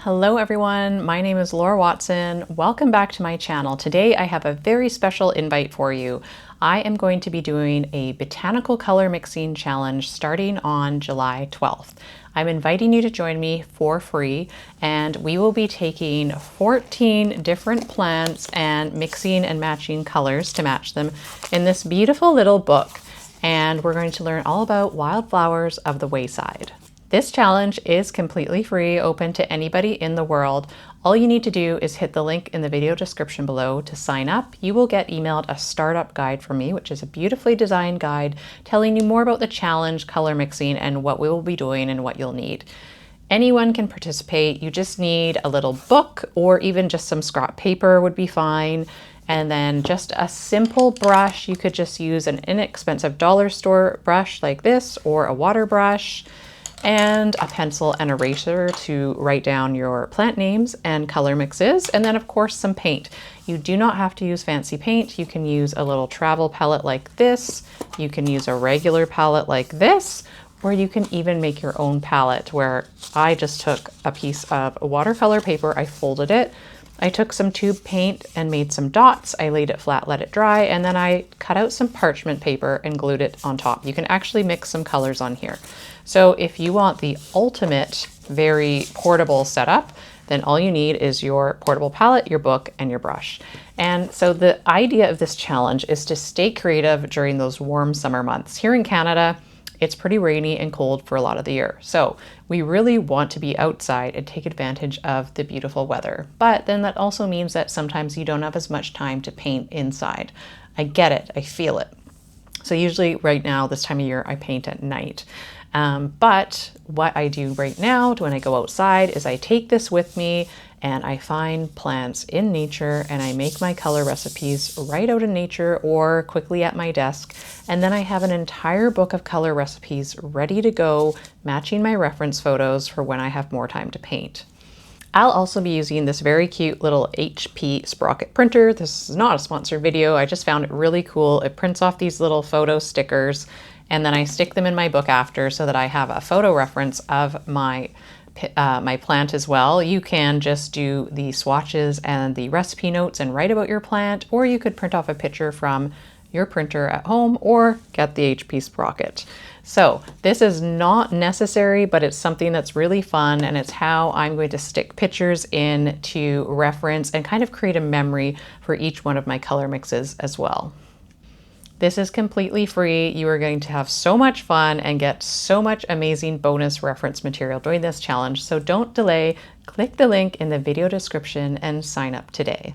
Hello everyone, my name is Laura Watson. Welcome back to my channel. Today I have a very special invite for you. I am going to be doing a botanical color mixing challenge starting on July 12th. I'm inviting you to join me for free, and we will be taking 14 different plants and mixing and matching colors to match them in this beautiful little book. And we're going to learn all about wildflowers of the Wayside. This challenge is completely free, open to anybody in the world. All you need to do is hit the link in the video description below to sign up. You will get emailed a startup guide from me, which is a beautifully designed guide telling you more about the challenge, color mixing, and what we will be doing and what you'll need. Anyone can participate. You just need a little book, or even just some scrap paper would be fine. And then just a simple brush. You could just use an inexpensive dollar store brush like this, or a water brush, and a pencil and eraser to write down your plant names and color mixes, and then of course some paint. You do not have to use fancy paint. You can use a little travel palette like this, you can use a regular palette like this, or you can even make your own palette, where I just took a piece of watercolor paper, I folded it, I took some tube paint and made some dots, I laid it flat, let it dry, and then I cut out some parchment paper and glued it on top. You can actually mix some colors on here. So if you want the ultimate, very portable setup, then all you need is your portable palette, your book, and your brush. And so the idea of this challenge is to stay creative during those warm summer months. Here in Canada, it's pretty rainy and cold for a lot of the year. So we really want to be outside and take advantage of the beautiful weather. But then that also means that sometimes you don't have as much time to paint inside. I get it, I feel it. So usually right now, this time of year, I paint at night. But what I do right now when I go outside is I take this with me and I find plants in nature and I make my color recipes right out in nature or quickly at my desk. And then I have an entire book of color recipes ready to go, matching my reference photos for when I have more time to paint. I'll also be using this very cute little HP Sprocket printer. This is not a sponsored video. I just found it really cool. It prints off these little photo stickers, and then I stick them in my book after so that I have a photo reference of my plant as well. You can just do the swatches and the recipe notes and write about your plant, or you could print off a picture from your printer at home or get the HP Sprocket. So this is not necessary, but it's something that's really fun, and it's how I'm going to stick pictures in to reference and kind of create a memory for each one of my color mixes as well. This is completely free. You are going to have so much fun and get so much amazing bonus reference material during this challenge. So don't delay, click the link in the video description and sign up today.